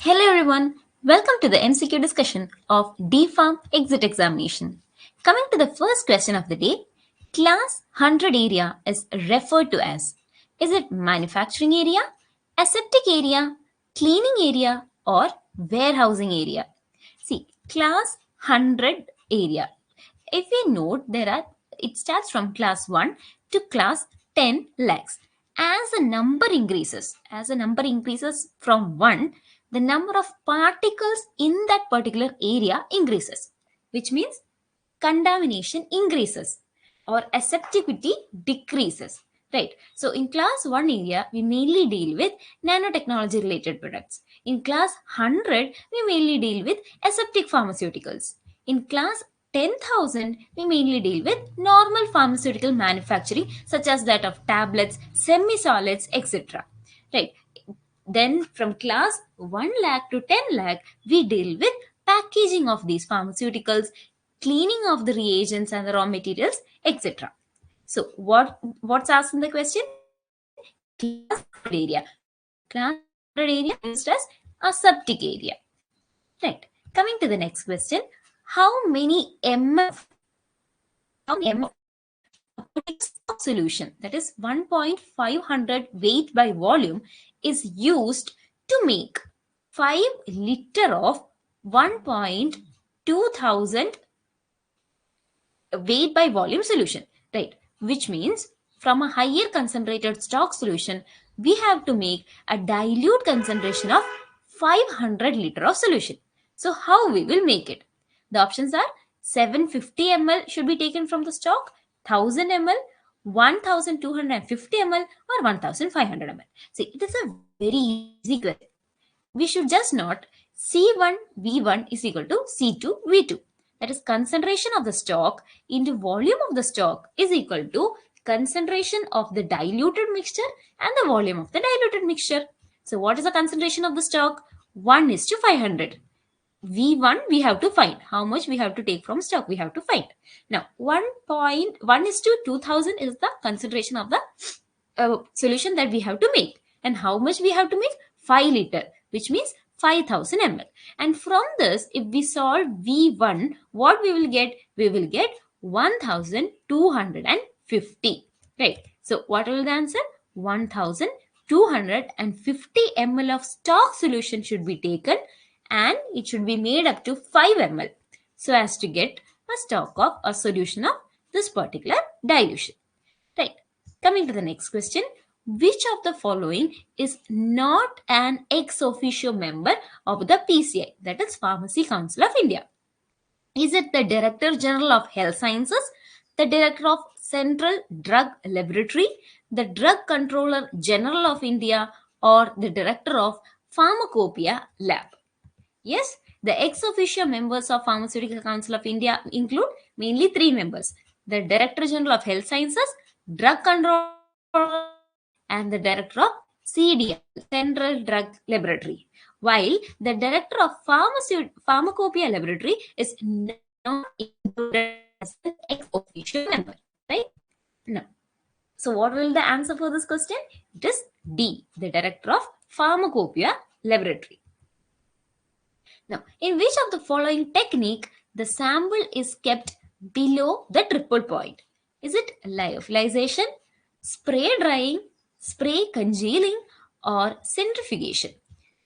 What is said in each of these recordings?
Hello everyone, welcome to the MCQ discussion of DFARM exit examination. Coming to the first question of the day, class 100 area is referred to as, is it manufacturing area, aseptic area, cleaning area or warehousing area? See, class 100 area. If we note, it starts from class 1 to class 10 lakhs. As the number increases from 1, the number of particles in that particular area increases, which means contamination increases or asepticity decreases. Right. So in class 1 area, we mainly deal with nanotechnology related products. In class 100, we mainly deal with aseptic pharmaceuticals. In class 10,000, we mainly deal with normal pharmaceutical manufacturing, such as that of tablets, semi-solids, etc. Right. Then from class 1 lakh to 10 lakh, we deal with packaging of these pharmaceuticals, cleaning of the reagents and the raw materials, etc. So what's asked in the question? Class 100 area. Class 100 area is as aseptic area. Right. Coming to the next question. How many ml stock solution, that is 1.500 weight by volume, is used to make 5 liter of 1.2000 weight by volume solution, right? Which means from a higher concentrated stock solution, we have to make a dilute concentration of 500 liter of solution. So how we will make it? The options are 750 ml should be taken from the stock, 1000 ml, 1250 ml or 1500 ml. See, it is a very easy question. We should just note C1 V1 is equal to C2 V2. That is, concentration of the stock into volume of the stock is equal to concentration of the diluted mixture and the volume of the diluted mixture. So what is the concentration of the stock? 1 is to 500. V1 we have to find. How much we have to take from stock we have to find. Now 1.1 is to 2000 is the concentration of the solution that we have to make. And how much we have to make? 5 liter, which means 5000 ml. And from this, if we solve V1, what we will get? We will get 1250. Right. So what will the answer? 1250 ml of stock solution should be taken and it should be made up to 5 ml so as to get a stock of a solution of this particular dilution. Right. Coming to the next question. Which of the following is not an ex officio member of the PCI, that is Pharmacy Council of India? Is it the Director General of Health Sciences, the Director of Central Drug Laboratory, the Drug Controller General of India, or the Director of Pharmacopoeia Lab? Yes, the ex officio members of Pharmaceutical Council of India include mainly 3 members: the Director General of Health Sciences, Drug Controller, and the Director of CDL, Central Drug Laboratory. While the Director of Pharmacopoeia Laboratory is not included as an ex officio member, right? No. So what will the answer for this question? It is D, the Director of Pharmacopoeia Laboratory. Now, in which of the following technique the sample is kept below the triple point? Is it lyophilization, spray drying, spray congealing, or centrifugation?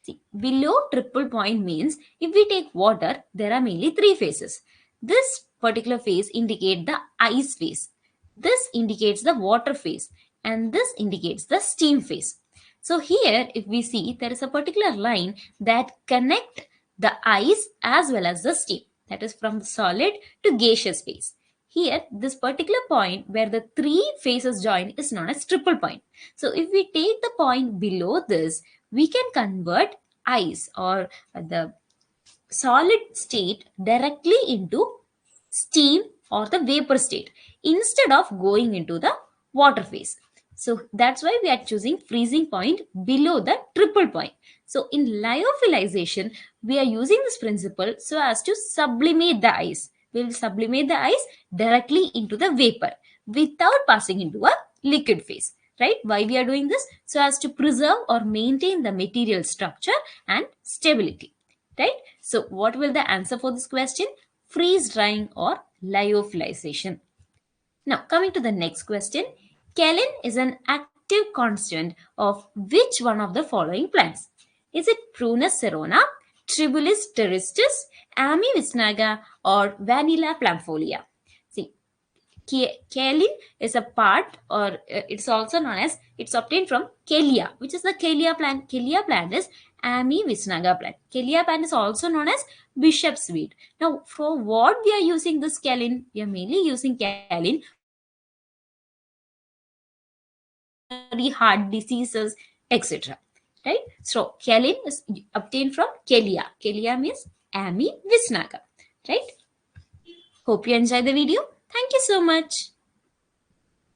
See, below triple point means if we take water, there are mainly 3 phases. This particular phase indicates the ice phase. This indicates the water phase. And this indicates the steam phase. So here, if we see, there is a particular line that connects the ice as well as the steam, that is from solid to gaseous phase. Here, this particular point where the 3 phases join is known as triple point. So if we take the point below this, we can convert ice or the solid state directly into steam or the vapor state instead of going into the water phase. So that's why we are choosing freezing point below the triple point. So in lyophilization, we are using this principle so as to sublimate the ice. We will sublimate the ice directly into the vapor without passing into a liquid phase. right? Why we are doing this? So as to preserve or maintain the material structure and stability, right? So what will the answer for this question? Freeze drying or lyophilization. Now, coming to the next question, kaolin is an active constant of which one of the following plants? Is it Prunus serona, Tribulus terrestris, Ami visnaga, or Vanilla plumfolia? See, kaolin is a part, or it's also known as, it's obtained from Kalia, which is the Kalia plant. Kalia plant is Ami visnaga plant. Kalia plant is also known as bishop's weed. Now, for what we are using this kaolin? We are mainly using kaolin coronary heart diseases, etc. Right? So kaolin is obtained from Kalia. Kalia means Ami visnaga. Right? Hope you enjoy the video. Thank you so much.